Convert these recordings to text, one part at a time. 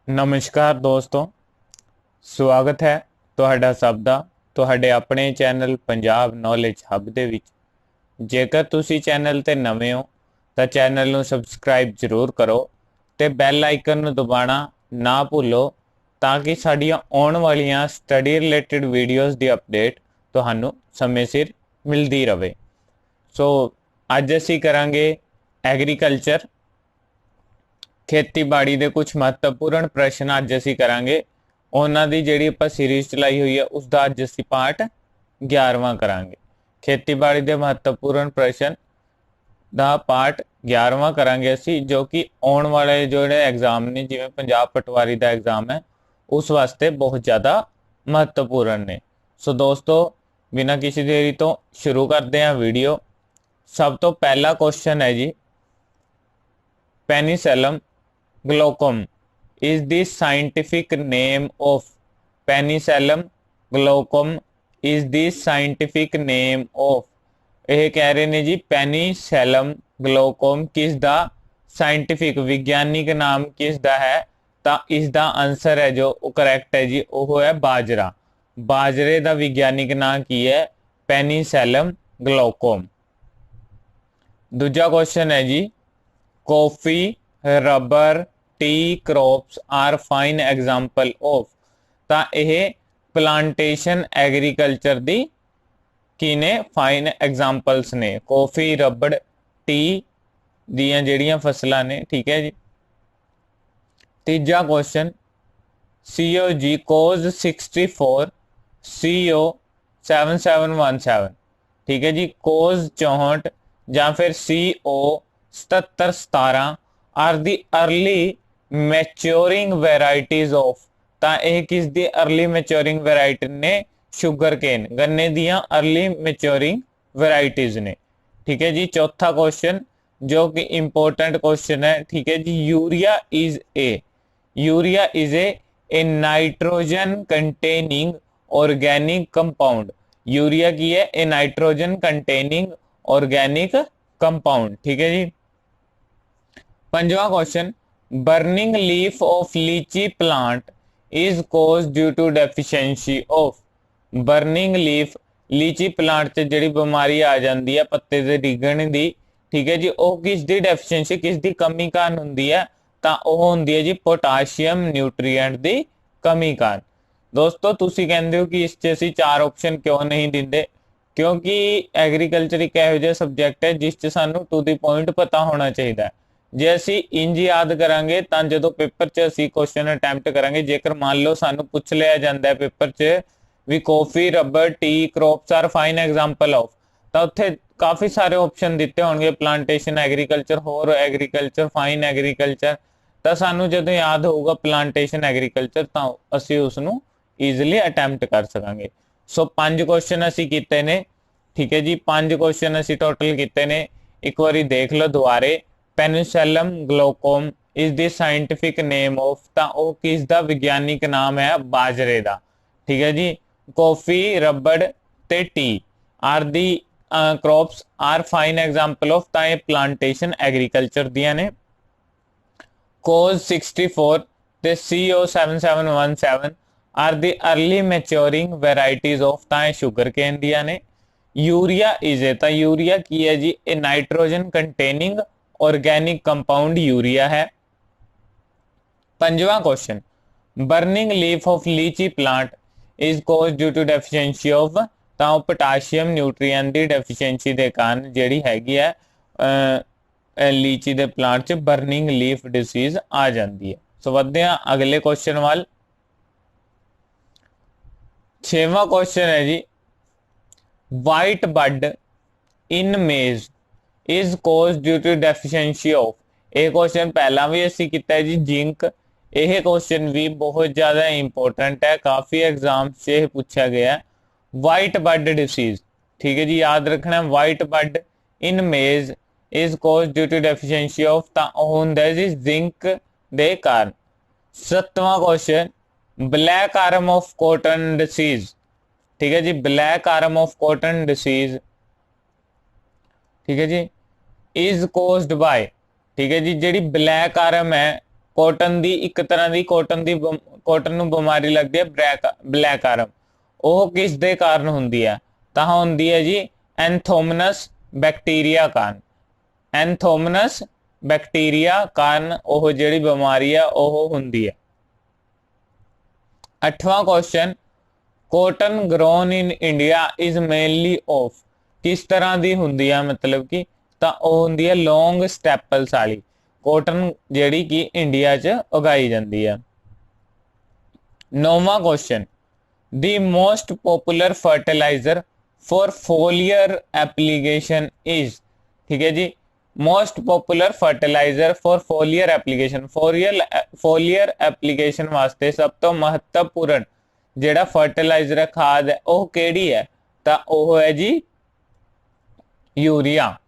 नमस्कार दोस्तों, स्वागत है ਤੁਹਾਡਾ ਸਭ ਦਾ ਤੁਹਾਡੇ ਆਪਣੇ ਚੈਨਲ ਪੰਜਾਬ ਨੌਲੇਜ ਹੱਬ ਦੇ ਵਿੱਚ। ਜੇਕਰ ਤੁਸੀਂ ਚੈਨਲ ਤੇ ਨਵੇਂ ਹੋ ਤਾਂ ਚੈਨਲ ਨੂੰ ਸਬਸਕ੍ਰਾਈਬ ਜ਼ਰੂਰ ਕਰੋ ਤੇ ਬੈਲ ਆਈਕਨ ਨੂੰ ਦਬਾਉਣਾ ਨਾ ਭੁੱਲੋ ਤਾਂ ਕਿ ਸਾਡੀਆਂ ਆਉਣ ਵਾਲੀਆਂ ਸਟੱਡੀ ਰਿਲੇਟਡ ਵੀਡੀਓਜ਼ ਦੀ ਅਪਡੇਟ ਤੁਹਾਨੂੰ ਸਮੇਂ ਸਿਰ ਮਿਲਦੀ ਰਹੇ। ਸੋ ਅੱਜ ਅਸੀਂ ਕਰਾਂਗੇ ਐਗਰੀਕਲਚਰ ਖੇਤੀਬਾੜੀ ਦੇ ਕੁਝ ਮਹੱਤਵਪੂਰਨ ਪ੍ਰਸ਼ਨ ਅੱਜ ਅਸੀਂ ਕਰਾਂਗੇ। ਉਹਨਾਂ ਦੀ ਜਿਹੜੀ ਆਪਾਂ ਸੀਰੀਜ਼ ਚਲਾਈ ਹੋਈ ਹੈ ਉਸ ਦਾ ਅੱਜ ਅਸੀਂ ਪਾਰਟ 11ਵਾਂ ਕਰਾਂਗੇ। ਖੇਤੀਬਾੜੀ ਦੇ ਮਹੱਤਵਪੂਰਨ ਪ੍ਰਸ਼ਨ ਦਾ ਪਾਰਟ 11ਵਾਂ ਕਰਾਂਗੇ ਅਸੀਂ, ਜੋ ਕਿ ਆਉਣ ਵਾਲੇ ਜਿਹੜੇ ਐਗਜ਼ਾਮ ਨੇ ਜਿਵੇਂ ਪੰਜਾਬ ਪਟਵਾਰੀ ਦਾ ਐਗਜ਼ਾਮ ਹੈ ਉਸ ਵਾਸਤੇ ਬਹੁਤ ਜ਼ਿਆਦਾ ਮਹੱਤਵਪੂਰਨ ਨੇ। ਸੋ ਦੋਸਤੋ, ਬਿਨਾਂ ਕਿਸੇ ਦੇਰੀ ਤੋਂ ਸ਼ੁਰੂ ਕਰਦੇ ਹਾਂ ਵੀਡੀਓ। ਸਭ ਤੋਂ ਪਹਿਲਾ ਕੁਐਸਚਨ ਹੈ ਜੀ, ਪੈਨੀਸੈਲਮ glaucum is the scientific name of penicillin glaucum is the scientific name of ਇਹ ਕਹਿ ਰਹੇ ਨੇ ਜੀ ਪੈਨੀਸੈਲਮ glaucum ਕਿਸ ਦਾ ਸਾਇੰਟਿਫਿਕ ਵਿਗਿਆਨਿਕ ਨਾਮ ਕਿਸ ਦਾ ਹੈ, ਤਾਂ ਇਸ ਦਾ ਆਨਸਰ ਹੈ ਜੋ ਉਹ ਕਰੈਕਟ ਹੈ ਜੀ ਉਹ ਹੈ ਬਾਜਰਾ। ਬਾਜਰੇ ਦਾ ਵਿਗਿਆਨਿਕ ਨਾਮ ਕੀ ਹੈ? ਪੈਨੀਸੈਲਮ glaucum। ਦੂਜਾ ਕੁਐਸਚਨ ਹੈ ਜੀ, coffee, rubber, tea crops are fine example of, ਤਾਂ ਇਹ ਪਲਾਂਟੇਸ਼ਨ ਐਗਰੀਕਲਚਰ ਦੀ ਕੀ ਨੇ? ਫਾਈਨ ਐਗਜ਼ਾਮਪਲਸ ਨੇ। ਕੌਫੀ, ਰਬੜ, ਟੀ ਦੀਆਂ ਜਿਹੜੀਆਂ ਫਸਲਾਂ ਨੇ, ਠੀਕ ਹੈ ਜੀ। ਤੀਜਾ ਕੁਐਸਚਨ, COG ਕੋਜ਼ 64 CO 7717, ਠੀਕ ਹੈ ਜੀ। ਕੋਜ਼ 64 ਜਾਂ ਫਿਰ CO 7717 R the early ਮੈਚੋਰਿੰਗ varieties of, ਤਾਂ ਇਹ ਕਿਸ ਦੀ ਅਰਲੀ ਮੈਚੋਰਿੰਗ ਵੈਰਾਈਟੀ ਨੇ? ਸ਼ੂਗਰ ਕੇਨ, ਗੰਨੇ ਦੀਆਂ ਅਰਲੀ ਮੈਚੋਰਿੰਗ ਵੈਰਾਈਟੀਜ਼ ਨੇ, ਠੀਕ ਹੈ ਜੀ। ਚੌਥਾ ਕੁਐਸਚਨ ਜੋ ਕਿ ਇੰਪੋਰਟੈਂਟ ਕੁਐਸਚਨ ਹੈ, ਠੀਕ ਹੈ ਜੀ। Urea is a nitrogen containing organic compound. Urea की है a nitrogen containing organic compound, ठीक है जी। पंजवा question, burning leaf of litchi plant is cause due to deficiency of. Burning leaf litchi plant से जिहड़ी बीमारी आ जाती है पत्ते दे डिगण दी, ठीक है जी, ਉਹ किस दी डेफिशिएंसी किस दी कमी कारण ਹੁੰਦੀ ਹੈ? ਤਾਂ ਉਹ ਹੁੰਦੀ ਹੈ ਜੀ ਪੋਟਾਸ਼ੀਅਮ ਨਿਊਟ੍ਰੀਐਂਟ ਦੀ ਕਮੀ ਕਾਰਨ। ਦੋਸਤੋ ਤੁਸੀਂ ਕਹਿੰਦੇ ਹੋ ਕਿ ਇਸ 'ਚ ਅਸੀਂ 4 ਆਪਸ਼ਨ ਕਿਉਂ ਨਹੀਂ ਦਿੰਦੇ? ਕਿਉਂਕਿ ਐਗਰੀਕਲਚਰ ਇੱਕ ਇਹੋ ਜਿਹਾ ਸਬਜੈਕਟ ਹੈ ਜਿਸ 'ਚ ਸਾਨੂੰ ਟੂ ਦੀ ਪੁਆਇੰਟ ਪਤਾ ਹੋਣਾ ਚਾਹੀਦਾ ਹੈ। ਜੇ ਅਸੀਂ ਇੰਜ ਯਾਦ ਕਰਾਂਗੇ ਤਾਂ ਜਦੋਂ ਪੇਪਰ 'ਚ ਅਸੀਂ ਕੁਐਸਚਨ ਅਟੈਂਪਟ ਕਰਾਂਗੇ, ਜੇਕਰ ਮੰਨ ਲਓ ਸਾਨੂੰ ਪੁੱਛ ਲਿਆ ਜਾਂਦਾ ਹੈ ਪੇਪਰ 'ਚ ਵੀ coffee, rubber, tea crops are fine example of, ਤਾਂ ਉੱਥੇ ਕਾਫੀ ਸਾਰੇ ਆਪਸ਼ਨ ਦਿੱਤੇ ਹੋਣਗੇ, ਪਲਾਂਟੇਸ਼ਨ ਐਗਰੀਕਲਚਰ, ਹੋਰ ਐਗਰੀਕਲਚਰ, ਫਾਈਨ ਐਗਰੀਕਲਚਰ। ਤਾਂ ਸਾਨੂੰ ਜਦੋਂ ਯਾਦ ਹੋਊਗਾ ਪਲਾਂਟੇਸ਼ਨ ਐਗਰੀਕਲਚਰ ਤਾਂ ਅਸੀਂ ਉਸ ਨੂੰ ਈਜ਼ੀਲੀ ਅਟੈਂਪਟ ਕਰ ਸਕਾਂਗੇ। ਸੋ 5 ਕੁਐਸਚਨ ਅਸੀਂ ਕੀਤੇ ਨੇ, ਠੀਕ ਹੈ ਜੀ। 5 ਕੁਐਸਚਨ ਅਸੀਂ ਟੋਟਲ ਕੀਤੇ ਨੇ। ਇੱਕ ਵਾਰੀ ਦੇਖ ਲਓ ਦੁਬਾਰੇ। ਪੈਨੀਸੈਲਮ glaucum is the scientific name of, ਤਾਂ ਉਹ ਕਿਸ ਦਾ ਵਿਗਿਆਨਿਕ ਨਾਮ ਹੈ? ਬਾਜਰੇ ਦਾ, ਠੀਕ ਹੈ ਜੀ। ਕੌਫੀ, ਰਬੜ ਤੇ tea are the crops are fine example of, ਤਾਂ ਇਹ ਪਲਾਂਟੇਸ਼ਨ ਐਗਰੀਕਲਚਰ ਦੀਆਂ ਨੇ। ਕੋਜ਼ 64 ਤੇ CO 7717 R the early ਮੈਚੋਰਿੰਗ varieties of, ਤਾਂ ਇਹ ਸ਼ੂਗਰ ਕੇਨ ਦੀਆਂ ਨੇ। यूरिया इज ए, ਤਾਂ यूरिया ਕੀ ਹੈ ਜੀ? ਇਹ nitrogen containing organic compound urea है। पंजवा question, burning leaf of litchi plant is cause due to deficiency of, ਤਾਂ ਉਹ पोटाशियम न्यूट्रीएंट ਦੀ ਡੈਫੀਸ਼ੀਐਂਸੀ ਦੇ ਕਾਰਨ ਜਿਹੜੀ ਹੈਗੀ ਹੈ ਲੀਚੀ ਦੇ ਪਲਾਂਟ 'ਚ ਬਰਨਿੰਗ ਲੀਫ ਡਿਸੀਜ਼ ਆ ਜਾਂਦੀ ਹੈ। ਸੋ ਵਧਦੇ ਹਾਂ ਅਗਲੇ ਕੁਐਸਚਨ ਵੱਲ। 6ਵਾਂ ਕੁਐਸਚਨ ਹੈ ਜੀ, white bud in maize is cause due to deficiency of. ਇਹ ਕੁਐਸਚਨ ਪਹਿਲਾਂ ਵੀ ਅਸੀਂ ਕੀਤਾ ਹੈ ਜੀ, ਜ਼ਿੰਕ। ਇਹ ਕੁਐਸਚਨ ਵੀ ਬਹੁਤ ਜ਼ਿਆਦਾ ਇੰਪੋਰਟੈਂਟ ਹੈ, ਕਾਫੀ ਐਗਜ਼ਾਮ 'ਚ ਇਹ ਪੁੱਛਿਆ ਗਿਆ। ਵਾਈਟ ਬਡ ਡਿਸੀਜ਼, ਠੀਕ ਹੈ ਜੀ, ਯਾਦ ਰੱਖਣਾ। White bud in maize is cause due to deficiency of, ਤਾਂ ਉਹ ਹੁੰਦਾ ਜੀ ਜ਼ਿੰਕ ਦੇ ਕਾਰਨ। 7ਵਾਂ question, black arm of cotton disease, ठीक है जी, black arm of cotton disease, ठीक है जी, इज कोज्ड बाय, ठीक है जी, जी ब्लैक आर्म है कॉटन दी एक तरह की कॉटन नूं बीमारी लगती है ब्लैक आर्म, ਉਹ किस दे कारण हुंदी है, तां हुंदी है जी एंथोमनस बैक्टीरिया कारण। एंथोमनस बैक्टीरिया कारण ਉਹ ਜਿਹੜੀ बीमारी है ਉਹ हुंदी है। 8वां question, cotton grown in India is mainly of, किस तरह की हुंदी है, मतलब कि ਤਾਂ ਉਹ ਹੁੰਦੀ है लॉन्ग स्टैपल्स वाली कॉटन ਜਿਹੜੀ कि इंडिया च उगाई जाती है। 9वां question, the most popular fertilizer for foliar application is, ठीक है जी, most popular fertilizer for foliar application, foliar application वास्ते सब तो महत्वपूर्ण जेड़ा फर्टिलाइजर है खाद है वह केड़ी है, तो वह है जी यूरिया।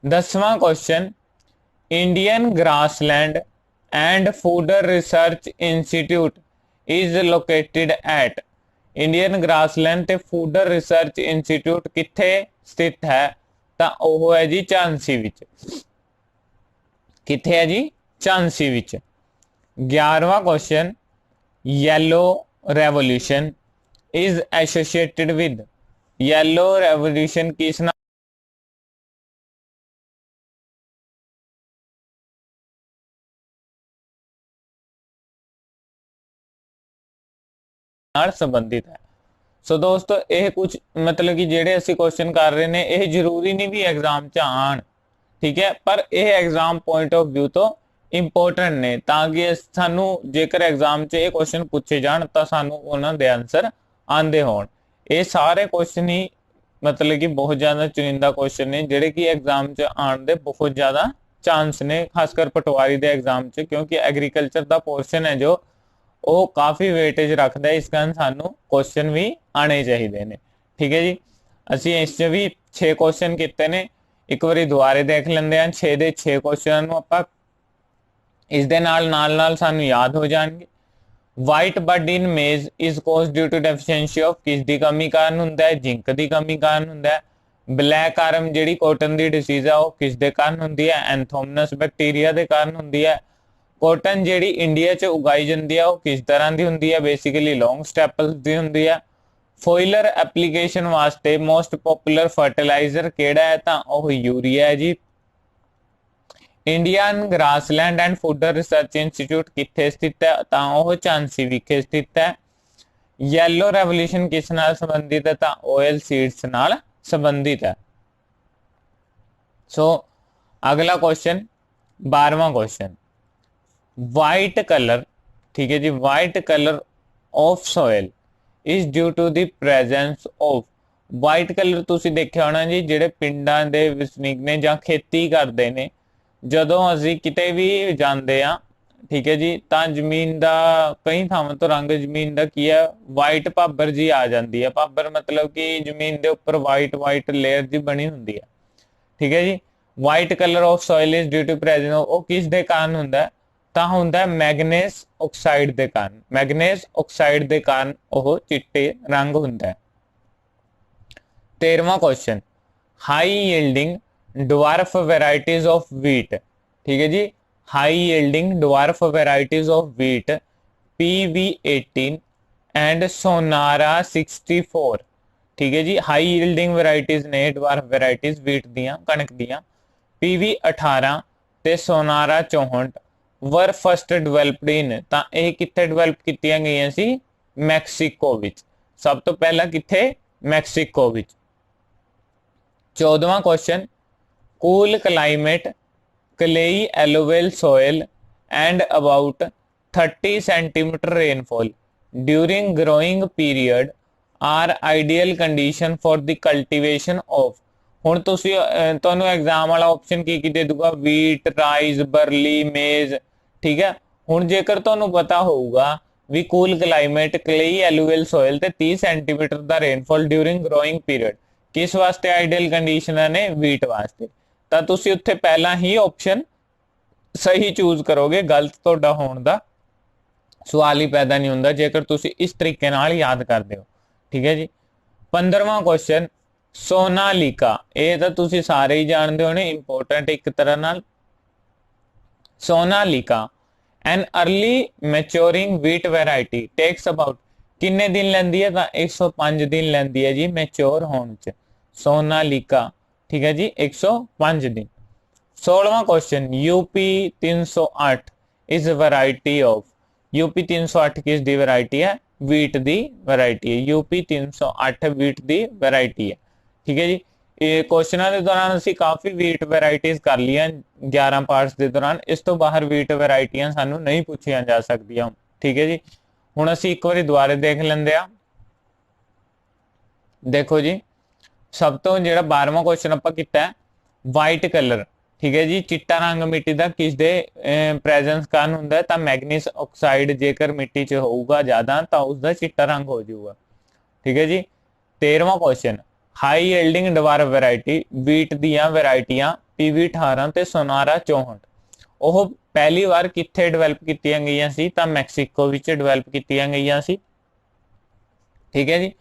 10वां question, Indian grassland and food research institute is located at, Indian grassland ते फूड रिसर्च इंस्टीट्यूट किथे स्थित है, तो वह है जी झांसी विच, किथे है जी झांसी विच। 11वां question, yellow revolution is associated with, yellow revolution किस नाल संबंधित है। सो दोस्तों यह कुछ मतलब कि जेडे असी क्वेश्चन कर रहे हैं यह जरूरी नहीं भी एग्जाम च आन, ठीक है, पर यह एग्जाम पॉइंट ऑफ व्यू तो इंपोर्टेंट ने, ताकि सानू जेकर एग्जाम च ये क्वेश्चन पूछे जान तो सानू उन्हां दे आंसर आंदे होण। ये सारे क्वेश्चन ही मतलब कि बहुत ज्यादा चुनिंदा क्वेश्चन ने जेडे कि एग्जाम च आन दे बहुत ज्यादा चांस ने, खासकर पटवारी दे एग्जाम च, क्योंकि एग्रीकल्चर का पोर्शन है जो वो काफ़ी वेटेज रखता है, इस कारण सानू क्वेश्चन भी आने चाहिए ने, ठीक है जी। असी इस भी 6 क्वेश्चन किए ने, एक बार दोबारे देख लेंगे हैं, 6 के 6 क्वेश्चन आप इस दे नाल सानू याद हो जाएंगे। White bud in maize is cause due to deficiency of, किस दी कमी कारण हुंदा है, जिंक दी कमी कारण हुंदा है। ब्लैक आर्म जिहड़ी कॉटन दी डिसीज है वो किस दे कारण हुंदी है, एंथोमनस बैक्टीरिया दे कारण हुंदी है। कॉटन जिहड़ी इंडिया च उगाई जाती है वो किस तरह की हुंदी है, बेसिकली लॉन्ग स्टैपल्स दी हुंदी है। फॉइलर एप्लीकेशन वास्ते मोस्ट पॉपुलर फर्टिलाइजर केड़ा है, तो वह यूरिया है जी। Indian grassland and food research institute किथे स्थित है, तो वह झांसी विखे स्थित है। येलो रेवोल्यूशन किस नाल संबंधित है, तो ऑयल सीड्स नाल संबंधित है। सो अगला क्वेश्चन 12वां क्वेश्चन, वाइट कलर, ठीक है जी, white colour of soil is due to the presence of, white colour तुसी देखिया होना जी जेडे पिंडां दे वसनीक ने जां खेती करते हैं, जदों असी किते भी जाते हैं, ठीक है जी, तो जमीन का कई थावां तो रंग जमीन का की है वाइट भाबर जी आ जाती है, भाबर मतलब कि जमीन के उपर वाइट वाइट लेयर जी बनी होंगी है, ठीक है जी। White colour of soil is due to presence of, वो किस दे कारण हुंदा है, ਤਾਂ ਹੁੰਦਾ मैगनेस ऑक्साइड के कारण, मैगनेस ऑक्साइड के कारण वह चिट्टे रंग हुंदा है। 13वां question, high yielding dwarf varieties of wheat, ठीक है जी, high yielding dwarf varieties of wheat PV18 and Sonora 64, ठीक है जी, हाई यील्डिंग वैरायटीज ने डवार्फ वैरायटीज व्हीट दियां कणक दियां PV18 ते सोनारा 64 वर फस्ट डिवेलप्ड इन, तो यह किथे डिवेलप की गई सी, मैक्सीको विच, सब तो पहला किथे मैक्सीको विच। 14वां question, cool climate clayey alluvial soil and about 30 centimetre rainfall during growing period are ideal condition for the cultivation of, हुण तुसी तुहानू एग्जाम वाला ऑप्शन की दे दूगा, वीट राइस बरली मेज, ठीक है। हुण जेकर तुहानू पता होगा भी cool climate clayey alluvial soil ते 30 सेंटीमीटर का रेनफॉल ड्यूरिंग ग्रोइंग पीरियड किस वास्ते आइडियल कंडीशन ने, वीट वास्ते, तो तुसी उत्थे पहला ही ऑप्शन सही चूज करोगे, गलत तुहाडा होण दा सवाल ही पैदा नहीं होंदा जेकर तुसी इस तरीके नाल याद करदे हो, ठीक है जी। 15वां क्वेश्चन, सोनालिका, ये तो तुसी सारे ही जानते होने, इंपोर्टेंट एक तरह नाल। Sonalika an early maturing wheat variety takes about किन्ने दिन लैंदी है, तो 105 दिन लैंदी है जी मैच्योर होने च। सोनालिका, ठीक है जी, 105 दिन। 16वां question, UP 308 is variety of, UP 308 किस दी वैरायटी है, व्हीट दी वैरायटी है। यूपी 308 व्हीट दी वैरायटी है, ठीक है जी। ਇਹ ਕੁਐਸਚਨਾਂ ਦੇ ਦੌਰਾਨ ਅਸੀਂ ਕਾਫੀ ਵੀਟ ਵੈਰਾਈਟੀਆਂ ਕਰ ਲੀਆਂ 11 ਪਾਰਟਸ ਦੇ ਦੌਰਾਨ। ਇਸ ਤੋਂ ਬਾਹਰ ਵੀਟ ਵੈਰਾਈਟੀਆਂ ਸਾਨੂੰ ਨਹੀਂ ਪੁੱਛੀਆਂ ਜਾ ਸਕਦੀਆਂ, ਠੀਕ ਹੈ ਜੀ। ਹੁਣ ਅਸੀਂ ਇੱਕ ਵਾਰੀ ਦੁਬਾਰੇ ਦੇਖ ਲੈਂਦੇ ਆ। ਦੇਖੋ ਜੀ, ਸਭ ਤੋਂ ਜਿਹੜਾ 12ਵਾਂ ਕੁਐਸਚਨ ਆਪਾਂ ਕੀਤਾ ਵਾਈਟ ਕਲਰ, ठीक है जी, चिट्टा रंग मिट्टी का किस दे प्रेजेंस कारण हुंदा है, तां मैग्नीज ऑक्साइड जेकर मिट्टी च होऊगा ज्यादा तां उसदा चिट्टा रंग हो जाऊगा, ठीक है जी। 13वां question, high yielding dwarf variety wheat दियां वैरायटियां पीवी 18 ते सोनारा 64 ਉਹ ਪਹਿਲੀ ਵਾਰ ਕਿੱਥੇ ਡਿਵੈਲਪ ਕੀਤੀਆਂ ਗਈਆਂ ਸੀ, ਤਾਂ ਮੈਕਸੀਕੋ ਵਿੱਚ ਡਿਵੈਲਪ ਕੀਤੀਆਂ ਗਈਆਂ ਸੀ, ਠੀਕ ਹੈ ਜੀ।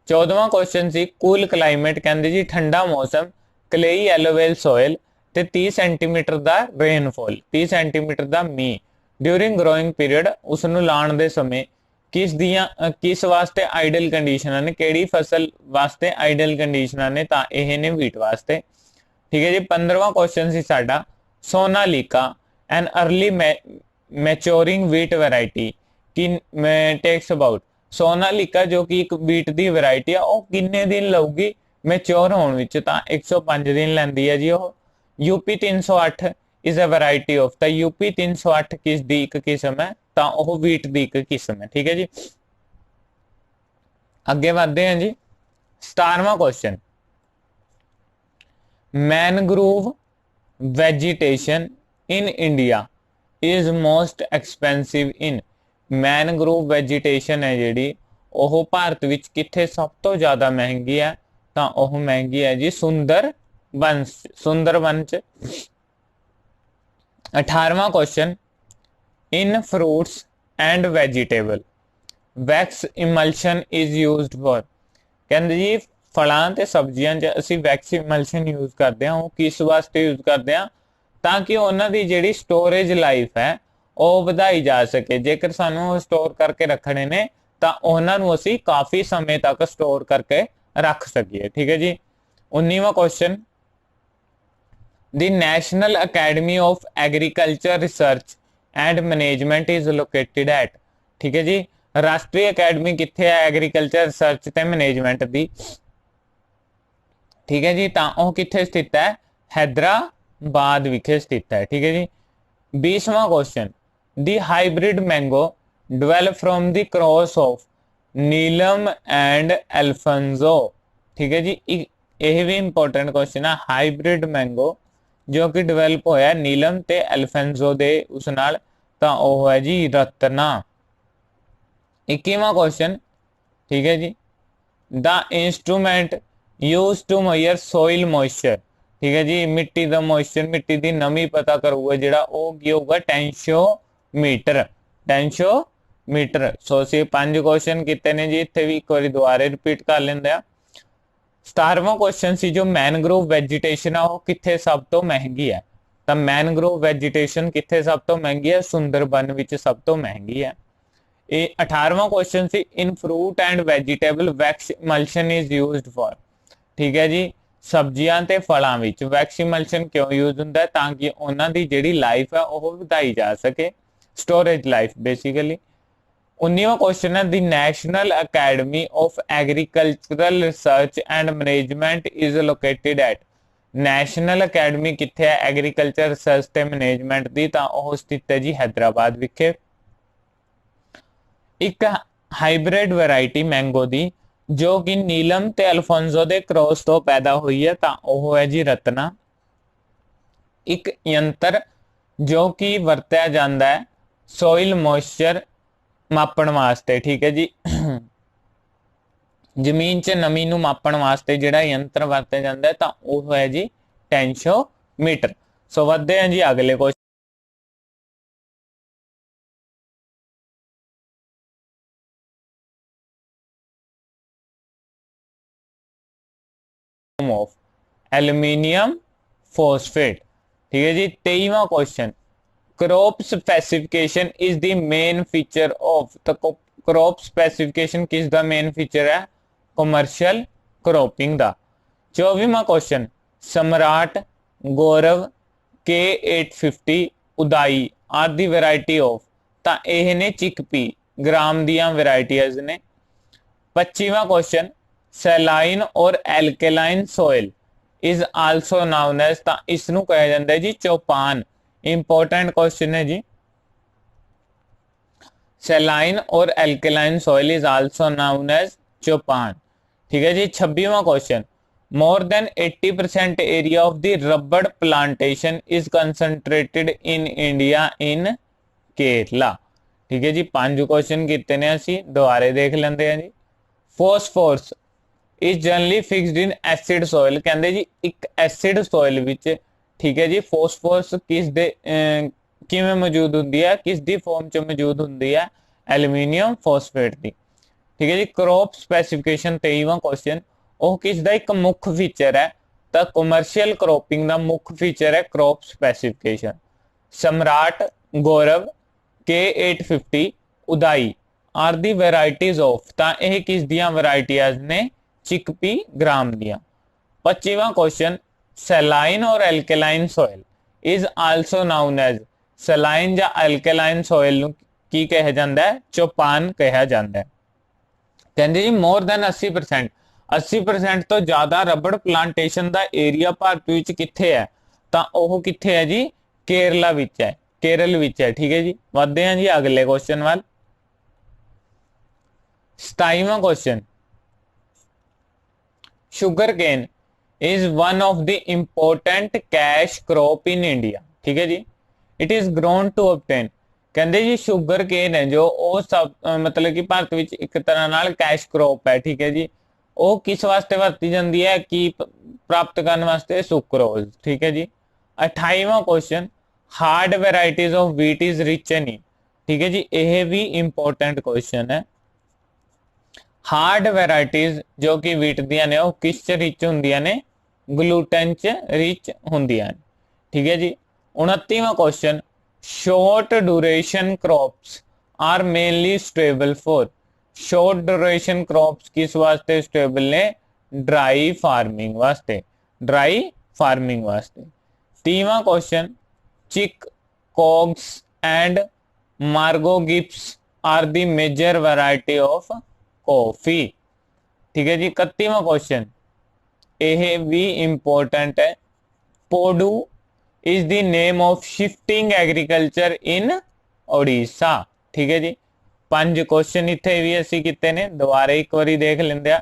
14ਵਾਂ क्वेश्चन ਸੀ ਕੂਲ ਕਲਾਈਮੇਟ, ਕਹਿੰਦੇ ਜੀ ਠੰਡਾ ਮੌਸਮ, ਕਲੇਈ ਐਲੋਵੇਲ ਸੋਇਲ ਤੇ 30 ਸੈਂਟੀਮੀਟਰ ਦਾ ਰੇਨਫਾਲ, 30 ਸੈਂਟੀਮੀਟਰ ਦਾ ਮੀਂਹ ਡਿਊਰਿੰਗ ਗਰੋਇੰਗ ਪੀਰੀਅਡ, ਉਸ ਨੂੰ ਲਾਉਣ ਦੇ ਸਮੇਂ ਕਿਸ ਦੀਆਂ ਕਿਸ ਵਾਸਤੇ ਆਈਡਲ ਕੰਡੀਸ਼ਨਾਂ ਨੇ, ਕਿਹੜੀ ਫਸਲ ਵਾਸਤੇ ਆਈਡਲ ਕੰਡੀਸ਼ਨਾਂ ਨੇ, ਤਾਂ ਇਹ ਨੇ ਵੀਟ ਵਾਸਤੇ, ठीक है जी। 15वां क्वेश्चन ਸੀ ਸਾਡਾ Sonalika an early maturing wheat variety की टेक्स अबाउट, सोनालिका जो कि एक व्हीट दी वैरायटी है ਉਹ ਕਿੰਨੇ ਦਿਨ ਲਊਗੀ ਮੈਚੁਰ ਹੋਣ ਵਿੱਚ, ਤਾਂ 105 ਦਿਨ ਲੈਂਦੀ ਹੈ ਜੀ ਉਹ। UP 308 is a variety of, ਤਾਂ यूपी 308 किस दी एक किस्म है, ਤਾਂ ਉਹ व्हीट दी एक किस्म है, ठीक है जी। ਅੱਗੇ ਵਧਦੇ ਹਾਂ ਜੀ। 17ਵਾਂ question, mangrove vegetation in India is most expensive in, mangrove vegetation है जिहड़ी ਉਹ ਭਾਰਤ ਵਿੱਚ ਕਿੱਥੇ ਸਭ ਤੋਂ ਜ਼ਿਆਦਾ ਮਹਿੰਗੀ ਹੈ, ਤਾਂ ਉਹ ਮਹਿੰਗੀ ਹੈ ਜੀ सुंदरबन, सुंदरबन च। 18वां question, in fruits and vegetable wax emulsion is used for, कहते जी फलों ते सब्जियां च ਅਸੀਂ वैक्स इमल्शन यूज करते हैं, वो किस वास्ते यूज करते हैं, ताकि उन्हां दी जिहड़ी स्टोरेज लाइफ है ਉਹ ਵਧਾਈ ਜਾ ਸਕੇ। ਜੇਕਰ ਸਾਨੂੰ ਸਟੋਰ ਕਰਕੇ ਰੱਖਣੇ ਨੇ ਤਾਂ ਉਹਨਾਂ ਨੂੰ ਅਸੀਂ ਕਾਫੀ ਸਮੇਂ ਤੱਕ ਸਟੋਰ ਕਰਕੇ ਰੱਖ ਸਕੀਏ, ਠੀਕ ਹੈ ਜੀ। 19ਵਾਂ question, the national academy of agriculture research and management is located at, ठीक है जी। राष्ट्रीय अकेडमी कित्थे है एग्रीकल्चर रिसर्च ते मैनेजमेंट दी, ठीक है जी, तां ओह कित्थे स्थित है, हैदराबाद विखे स्थित है, ठीक है जी। 20वां question, the hybrid mango develop from the cross of Neelam and Alphonso, ठीक है जी। यह भी इंपॉर्टेंट क्वेश्चन है, हाइब्रिड मैंगो जो कि डिवेलप होया नीलम ते अल्फांजो दे उस नाल, तां ओह है जी रत्ना। 21वां क्वेश्चन, ठीक है जी, the instrument use to measure soil moisture, ठीक है जी, मिट्टी का मॉइस्चर, मिट्टी की नमी पता करूगा जिहड़ा ओह की होगा टेंशोमीटर, टेंशोमीटर। सो असीं 5 क्वेश्चन किते ने जी, इत्थे भी एक बार दोबारा रिपीट कर लेंदे आ। 17वां क्वेश्चन सी जो मैनग्रोव वेजिटेशन है वो कित्थे सब तो महंगी है, तो मैनग्रोव वेजिटेशन कित्थे सब तो महंगी है, सुंदरबन विच सब तो महंगी है। 18वां question see in fruit and vegetable wax emulsion is used for, ठीक है जी, सब्जियां ते फलां विच वैक्स इमल्शन क्यों यूज हुंदा है, ताकि उन्हां दी जिहड़ी लाइफ है वो वधाई जा सके, स्टोरेज लाइफ बेसिकली। 19वां क्वेश्चन है the national academy of agricultural research and management is located eight, national academy कित्थे है एग्रीकल्चर रिसर्च ते मैनेजमेंट दी, तां ओह स्थित है जी हैदराबाद विखे। एक हाइब्रिड वैरायटी मैंगो दी जो कि नीलम ते अल्फांजो दे क्रॉस तो पैदा हुई है, तां ओह है जी रत्ना। एक यंत्र जो कि वरत्या जांदा है सोइल मॉइस्चर मापण वास्ते, ठीक है जी, जमीन च नमी नूं मापण वास्ते जिहड़ा यंत्र वरत्या जांदा है, तां ओह है जी टेंशोमीटर। सो वधदे हैं जी अगले क्वेश्चन ऑफ एल्यूमिनियम फॉस्फेट, ठीक है जी। 23वां question, crop specification is the main feature of, तो क्रॉप स्पेसिफिकेशन किस दा मेन फीचर है, कमर्शियल क्रॉपिंग दा। 24वां question, Samrat, Gaurav, K 850, Udai are the variety of, ਤਾਂ ਇਹ ਨੇ चिकपी ग्राम दियां वैरायटीज ने। 25वां क्वेश्चन, सैलाइन और alkaline soil is also known as, ਤਾਂ ਇਸ ਨੂੰ ਕਿਹਾ ਜਾਂਦਾ ਹੈ ਜੀ ਚੌਪਾਨ। इंपॉर्टेंट क्वेश्चन है जी, सैलाइन और alkaline soil is also known as chopan. ठीक है जी। 26वां question, more than 80% area of the rubber plantation is concentrated in India in Kerala. ठीक है जी। 5 क्वेश्चन कितने ने असी दोबारे देख लेंगे हैं जी। Phosphorus is generally fixed in acid soil, कहते जी एक एसिड सॉइल विच, ठीक है जी, फॉस्फोरस किस दे किवें मौजूद हुंदी है, किस दी फॉर्म च मौजूद हुंदी है, एल्यूमीनियम फॉस्फेट दी। ठीक है जी। क्रॉप स्पेसिफिकेशन 23वां क्वेश्चन, ਉਹ ਕਿਸ ਦਾ ਇੱਕ ਮੁੱਖ ਫੀਚਰ ਹੈ, ਤਾਂ ਕਮਰਸ਼ੀਅਲ ਕ੍ਰੌਪਿੰਗ ਦਾ ਮੁੱਖ ਫੀਚਰ ਹੈ ਕ੍ਰੌਪ ਸਪੈਸੀਫਿਕੇਸ਼ਨ। सम्राट, Gaurav, K 850, Udai are the varieties of, ਤਾਂ ਇਹ ਕਿਸ ਦੀਆਂ ਵੈਰਾਈਟੀਆਂ ਨੇ, चिकपी ग्राम ਦੀਆਂ। 25वां क्वेश्चन, सैलाइन और alkaline soil is also known as, saline ਜਾਂ एल्केलाइन सॉइल ਨੂੰ ਕੀ ਕਿਹਾ ਜਾਂਦਾ ਹੈ, ਚੌਪਾਨ ਕਿਹਾ ਜਾਂਦਾ ਹੈ। ਕਹਿੰਦੇ ਜੀ ਮੋਰ ਦੈਨ 80%, 80% ਤੋਂ ਜ਼ਿਆਦਾ ਰਬੜ ਪਲਾਂਟੇਸ਼ਨ ਦਾ ਏਰੀਆ ਭਾਰਤ ਵਿੱਚ ਕਿੱਥੇ ਹੈ, ਤਾਂ ਉਹ ਕਿੱਥੇ ਹੈ ਜੀ, ਕੇਰਲਾ ਵਿੱਚ ਹੈ, केरल विच है। ठीक है जी। बढ़ते हैं जी अगले क्वेश्चन वाल। 27वां question, sugar cane is one of the important cash crop in India. ठीक है जी। It is grown to obtain, कहते जी शुगर केन है जो वो सब मतलब कि भारत विच एक तरह नाल कैश क्रॉप है। ठीक है जी। वो किस वास्ते वरती जाती है, कि प्राप्त करने वास्ते, सुक्रोज। ठीक है जी। 28वां question, hard varieties of wheat is rich in, ठीक है जी, यह भी इंपॉर्टेंट क्वेश्चन है। हार्ड वैरायटीज जो कि व्हीट दियां ने वो किस च रिच हुंदियां ने, ग्लूटेन च रिच हुंदियां। ठीक है जी। 29वां question, short duration crops are mainly stable for, short duration crops किस वास्ते स्टेबल ने, ड्राई फार्मिंग वास्ते, ड्राई फार्मिंग वास्ते। 30वां question, chick, coorgs and maragogype are the major variety of coffee. ठीक है जी। 31वां क्वेश्चन, यह भी इंपॉर्टेंट है, podu is the name of shifting agriculture in Odisha. ठीक है जी। 5 क्वेश्चन इत्थे भी असी किते ने, दोबारा एक बारी देख लेंदे आ।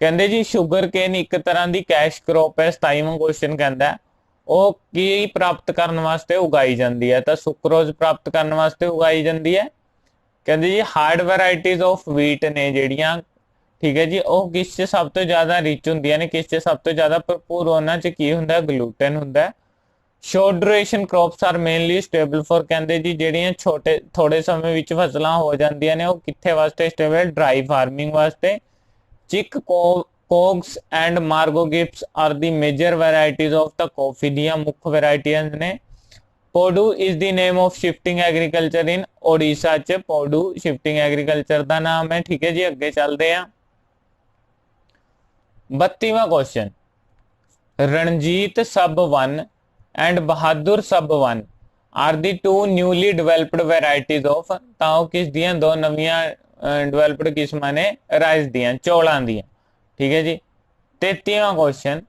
कहंदे जी शुगर केन एक तरह की कैश क्रॉप है। 27वां क्वेश्चन कहता है ਉਹ ਕੀ ਪ੍ਰਾਪਤ ਕਰਨ ਵਾਸਤੇ ਉਗਾਈ ਜਾਂਦੀ ਹੈ, ਤਾਂ ਸੁਕਰੋਜ਼ ਪ੍ਰਾਪਤ ਕਰਨ ਵਾਸਤੇ ਉਗਾਈ ਜਾਂਦੀ ਹੈ। ਕਹਿੰਦੇ ਜੀ ਹਾਰਡ ਵੈਰਾਈਟੀਜ਼ ਆਫ ਵੀਟ ਨੇ ਜਿਹੜੀਆਂ, ਠੀਕ ਹੈ ਜੀ, ਉਹ ਕਿਸ 'ਚ ਸਭ ਤੋਂ ਜ਼ਿਆਦਾ ਰਿਚ ਹੁੰਦੀਆਂ ਨੇ, ਕਿਸ 'ਚ ਸਭ ਤੋਂ ਜ਼ਿਆਦਾ ਭਰਪੂਰ, ਉਹਨਾਂ 'ਚ ਕੀ ਹੁੰਦਾ, ਗਲੂਟਨ ਹੁੰਦਾ। Short duration crops are mainly staple for, ਕਹਿੰਦੇ ਜੀ ਜਿਹੜੀਆਂ ਛੋਟੇ ਥੋੜੇ ਸਮੇਂ ਵਿੱਚ ਫਸਲਾਂ ਹੋ ਜਾਂਦੀਆਂ ਨੇ ਉਹ ਕਿੱਥੇ ਵਾਸਤੇ ਸਟੇਬਲ, ਡਰਾਈ ਫਾਰਮਿੰਗ ਵਾਸਤੇ। Chick, coorgs and maragogype are the major varieties of the coffee दियां मुख्य वैरायटीज ने। Podu is the name of shifting agriculture in Odisha च, पोडू शिफ्टिंग एग्रीकल्चर का नाम है। ठीक है जी। अगे चलते हैं। 32वां क्वेश्चन, रणजीत सब 1 and Bahadur sub 1 are the 2 newly developed varieties of, ताओ किस दियां 2 नवियां डिवेलप्ड किस्मां ने, राइस दियां, चौलां दियां। ठीक है जी। 33वां question,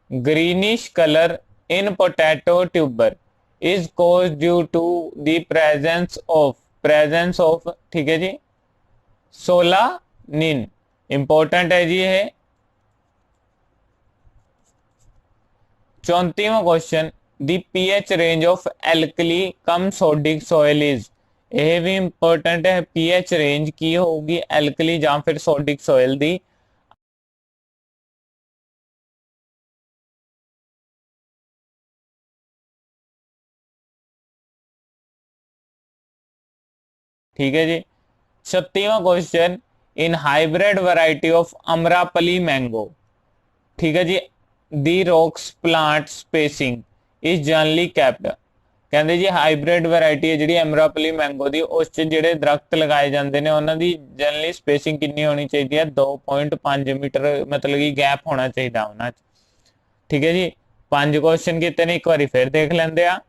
greenish colour in potato tuber is cause due to the presence of, ठीक है जी, सोलानिन। इंपॉर्टेंट है जी ये। 34वां question, the pH range of alkali cum sodic soil is, यह भी इंपॉर्टेंट है, पीएच रेंज की होगी एल्कली या फिर सोडिक सॉइल दी। ठीक है जी। 36वां question, in hybrid variety of Amrapali mango, ठीक है जी, the rocks plant spacing is generally kept, ਕਹਿੰਦੇ ਜੀ ਹਾਈਬ੍ਰਿਡ ਵੈਰਾਈਟੀ ਹੈ ਜਿਹੜੀ ਅਮਰਾਪਲੀ ਮੈਂਗੋ ਦੀ, ਉਸ 'ਚ ਜਿਹੜੇ ਦਰਖਤ ਲਗਾਏ ਜਾਂਦੇ ਨੇ ਉਹਨਾਂ ਦੀ ਜਨਰਲੀ ਸਪੇਸਿੰਗ ਕਿੰਨੀ ਹੋਣੀ ਚਾਹੀਦੀ ਹੈ? 2.5 ਮੀਟਰ मतलब कि गैप होना चाहिए ਉਹਨਾਂ 'ਚ। ठीक है जी, 5 क्वेश्चन ਕੀਤੇ ਨੇ, ਇੱਕ ਵਾਰੀ ਫਿਰ ਦੇਖ ਲੈਂਦੇ ਆ।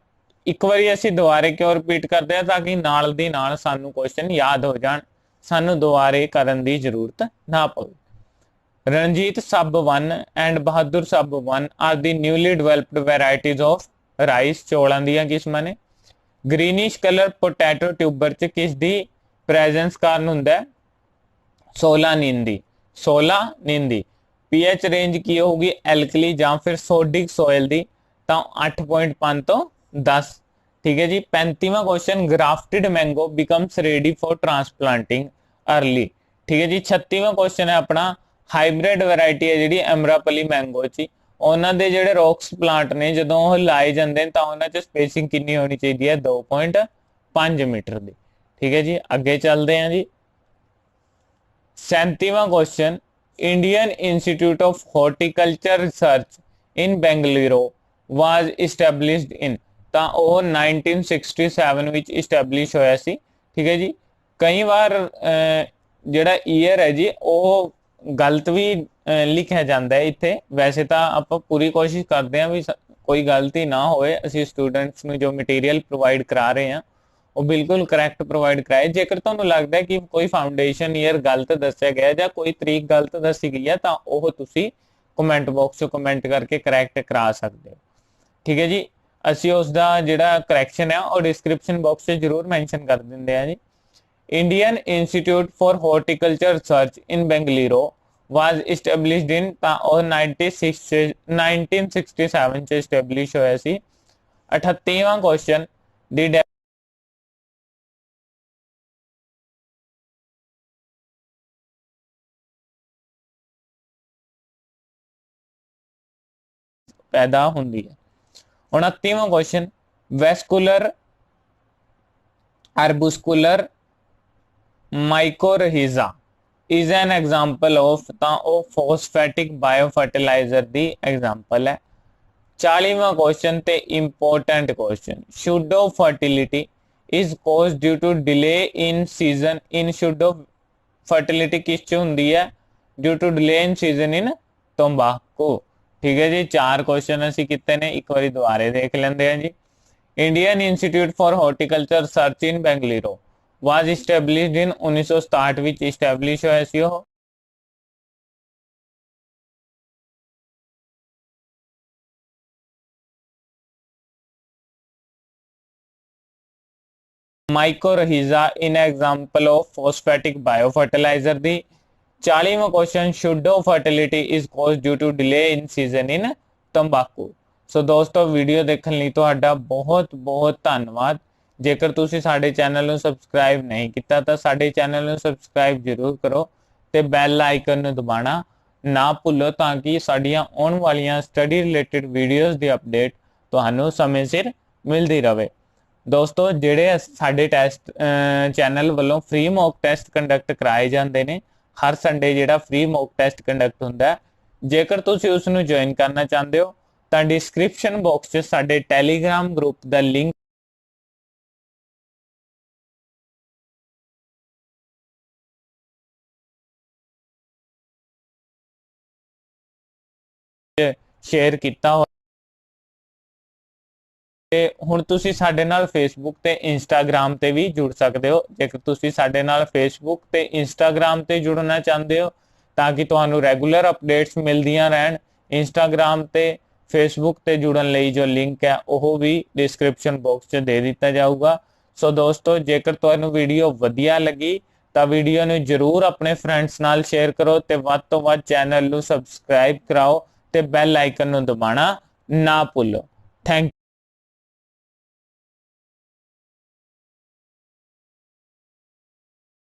ਇੱਕ ਵਾਰੀ ਅਸੀਂ ਦੁਬਾਰੇ ਕਿਉਂ ਰਿਪੀਟ ਕਰਦੇ ਆ? ਤਾਂ ਕਿ ਨਾਲ ਦੀ ਨਾਲ ਸਾਨੂੰ ਕੁਐਸਚਨ ਯਾਦ ਹੋ ਜਾਣ, ਸਾਨੂੰ ਦੁਬਾਰੇ ਕਰਨ ਦੀ ਜ਼ਰੂਰਤ ਨਾ ਪਵੇ। Ranjit Sub 1 and Bahadur Sub 1 are the newly developed varieties of rice, ਚੌਲਾਂ ਦੀਆਂ ਕਿਸਮਾਂ ਨੇ। ਗ੍ਰੀਨਿਸ਼ ਕਲਰ ਪੋਟੈਟੋ ਟਿਊਬਰ ਚ ਕਿਸ ਦੀ ਪ੍ਰੈਜ਼ੈਂਸ ਕਾਰਨ ਹੁੰਦਾ ਹੈ? सोलानिन ਦੀ। सोलानिन ਦੀ pH रेंज की होगी एल्कली ਜਾਂ फिर सोडिक सोइल ਦੀ, ਤਾਂ 8.5 ਤੋਂ 10। ठीक है जी। 35वां question, grafted mango becomes ready for transplanting early. ठीक है जी। 36वां क्वेश्चन है अपना, हाइब्रिड वैरायटी है जी अमरापली मैंगो ची, ਉਹਨਾਂ ਦੇ ਜਿਹੜੇ ਰੌਕਸ ਪਲਾਂਟ ਨੇ ਜਦੋਂ ਉਹ ਲਾਏ ਜਾਂਦੇ ਨੇ ਤਾਂ ਉਹਨਾਂ 'ਚ ਸਪੇਸਿੰਗ ਕਿੰਨੀ ਹੋਣੀ ਚਾਹੀਦੀ ਹੈ? 2.5 ਮੀਟਰ ਦੀ। ਠੀਕ ਹੈ ਜੀ। ਅੱਗੇ ਚੱਲਦੇ ਹਾਂ ਜੀ। 37ਵਾਂ question, Indian institute of horticulture research in Bengaluru was established in, ਤਾਂ ਉਹ 1967 ਵਿੱਚ ਇਸਟੈਬਲਿਸ਼ ਹੋਇਆ ਸੀ। ਠੀਕ ਹੈ ਜੀ। ਕਈ ਵਾਰ ਜਿਹੜਾ ਈਅਰ ਹੈ ਜੀ ਉਹ ਗਲਤ ਵੀ ਲਿਖਿਆ ਜਾਂਦਾ ਹੈ ਇੱਥੇ, ਵੈਸੇ ਤਾਂ ਆਪਾਂ ਪੂਰੀ ਕੋਸ਼ਿਸ਼ ਕਰਦੇ ਹਾਂ ਵੀ ਕੋਈ ਗਲਤੀ ਨਾ ਹੋਏ, ਅਸੀਂ ਸਟੂਡੈਂਟਸ ਨੂੰ ਜੋ ਮਟੀਰੀਅਲ ਪ੍ਰੋਵਾਈਡ ਕਰਾ ਰਹੇ ਹਾਂ ਉਹ ਬਿਲਕੁਲ ਕਰੈਕਟ ਪ੍ਰੋਵਾਈਡ ਕਰਾਏ। ਜੇਕਰ ਤੁਹਾਨੂੰ ਲੱਗਦਾ ਹੈ ਕਿ ਕੋਈ ਫਾਊਂਡੇਸ਼ਨ ਈਅਰ ਗਲਤ ਦੱਸਿਆ ਗਿਆ ਜਾਂ ਕੋਈ ਤਰੀਕ ਗਲਤ ਦੱਸੀ ਗਈ ਹੈ ਤਾਂ ਉਹ ਤੁਸੀਂ ਕਮੈਂਟ ਬਾਕਸ 'ਚ ਕਮੈਂਟ ਕਰਕੇ ਕਰੈਕਟ ਕਰਾ ਸਕਦੇ ਹੋ। ਠੀਕ ਹੈ ਜੀ। ਅਸੀਂ ਉਸ ਦਾ ਜਿਹੜਾ ਕਰੈਕਸ਼ਨ ਹੈ ਉਹ ਡਿਸਕ੍ਰਿਪਸ਼ਨ ਬਾਕਸ 'ਚ ਜ਼ਰੂਰ ਮੈਂਸ਼ਨ ਕਰ ਦਿੰਦੇ ਆ ਜੀ। Indian institute for horticulture research in Bengaluru was established in, ਤਾਂ ਉਹ 1967 ਚ ਇਸਟੈਬਲਿਸ਼ ਹੋਇਆ ਸੀ। 38ਵਾਂ क्वेश्चन, ਦੀ ਪੈਦਾ ਹੁੰਦੀ ਹੈ। 29ਵਾਂ question, vesicular arbuscular mycorrhiza is an example of, ਤਾਂ ਉਹ ਫੋਸਫੈਟਿਕ ਬਾਇਓਫਰਟੀਲਾਈਜ਼ਰ ਦੀ ਐਗਜ਼ਾਮਪਲ ਹੈ। 40ਵਾਂ क्वेश्चन ਤੇ important question, pseudo fertility is caused due to delay in season in pseudo fertility ਕਿਸ ਚ ਹੁੰਦੀ ਹੈ? due to delay in season in ਤੰਬਾਕੂ। ਠੀਕ ਹੈ ਜੀ। 4 क्वेश्चन ਅਸੀਂ ਕੀਤੇ ਨੇ, ਇੱਕ ਵਾਰੀ ਦੁਬਾਰੇ ਦੇਖ ਲੈਂਦੇ ਹਾਂ ਜੀ। Indian institute for horticulture research in Bengaluru was established in 1967 ਵਿੱਚ ਇਸਟੈਬਲਿਸ਼ ਹੋਇਆ ਸੀ ਉਹ। Mycorrhiza in example of phosphatic biofertilizer ਦੀ। 40ਵਾਂ question, pseudo fertility is caused due to delay in season in ਤੰਬਾਕੂ। ਸੋ ਦੋਸਤੋ, ਵੀਡੀਓ ਦੇਖਣ ਲਈ ਤੁਹਾਡਾ ਬਹੁਤ ਬਹੁਤ ਧੰਨਵਾਦ। ਜੇਕਰ ਤੁਸੀਂ ਸਾਡੇ ਚੈਨਲ ਨੂੰ ਸਬਸਕ੍ਰਾਈਬ ਨਹੀਂ ਕੀਤਾ ਤਾਂ ਸਾਡੇ ਚੈਨਲ ਨੂੰ ਸਬਸਕ੍ਰਾਈਬ ਜ਼ਰੂਰ ਕਰੋ ਤੇ ਬੈਲ ਆਈਕਨ ਨੂੰ ਦਬਾਉਣਾ ਨਾ ਭੁੱਲੋ ਤਾਂ ਕਿ ਸਾਡੀਆਂ ਆਉਣ ਵਾਲੀਆਂ ਸਟੱਡੀ ਰਿਲੇਟਡ ਵੀਡੀਓਜ਼ ਦੀ ਅਪਡੇਟ ਤੁਹਾਨੂੰ ਸਮੇਂ ਸਿਰ ਮਿਲਦੀ ਰਹੇ। ਦੋਸਤੋ, ਜਿਹੜੇ ਸਾਡੇ ਟੈਸਟ ਚੈਨਲ ਵੱਲੋਂ ਫ੍ਰੀ ਮੌਕ ਟੈਸਟ ਕੰਡਕਟ ਕਰਾਏ ਜਾਂਦੇ ਨੇ, ਹਰ ਸੰਡੇ ਜਿਹੜਾ ਫ੍ਰੀ ਮੌਕ ਟੈਸਟ ਕੰਡਕਟ ਹੁੰਦਾ, ਜੇਕਰ ਤੁਸੀਂ ਉਸ ਨੂੰ ਜੁਆਇਨ ਕਰਨਾ ਚਾਹੁੰਦੇ ਹੋ ਤਾਂ ਡਿਸਕ੍ਰਿਪਸ਼ਨ ਬਾਕਸ 'ਚ ਸਾਡੇ ਟੈਲੀਗ੍ਰਾਮ ਗਰੁੱਪ ਦਾ ਲਿੰਕ ਸ਼ੇਅਰ ਕੀਤਾ ਹੋਇਆ ਤੇ ਹੁਣ ਤੁਸੀਂ ਸਾਡੇ ਨਾਲ ਫੇਸਬੁੱਕ ਤੇ ਇੰਸਟਾਗ੍ਰਾਮ ਤੇ ਵੀ ਜੁੜ ਸਕਦੇ ਹੋ। ਜੇਕਰ ਤੁਸੀਂ ਸਾਡੇ ਨਾਲ ਫੇਸਬੁੱਕ ਤੇ ਇੰਸਟਾਗ੍ਰਾਮ ਤੇ ਜੁੜਨਾ ਚਾਹੁੰਦੇ ਹੋ ਤਾਂ ਕਿ ਤੁਹਾਨੂੰ ਰੈਗੂਲਰ ਅਪਡੇਟਸ ਮਿਲਦੀਆਂ ਰਹਿਣ, ਇੰਸਟਾਗ੍ਰਾਮ ਤੇ ਫੇਸਬੁੱਕ ਤੇ ਜੁੜਨ ਲਈ ਜੋ ਲਿੰਕ ਹੈ ਉਹ ਵੀ ਡਿਸਕ੍ਰਿਪਸ਼ਨ ਬਾਕਸ 'ਚ ਦੇ ਦਿੱਤਾ ਜਾਊਗਾ। ਸੋ ਦੋਸਤੋ, ਜੇਕਰ ਤੁਹਾਨੂੰ ਵੀਡੀਓ ਵਧੀਆ ਲੱਗੀ ਤਾਂ ਵੀਡੀਓ ਨੂੰ ਜਰੂਰ ਆਪਣੇ ਫਰੈਂਡਸ ਨਾਲ ਸ਼ੇਅਰ ਕਰੋ ਤੇ ਵੱਧ ਤੋਂ ਵੱਧ ਚੈਨਲ ਨੂੰ ਸਬਸਕ੍ਰਾਈਬ ਕਰਾਓ ਤੇ ਬੈਲ ਆਈਕਨ ਨੂੰ ਦਬਾਉਣਾ ਨਾ ਭੁੱਲੋ। ਥੈਂਕ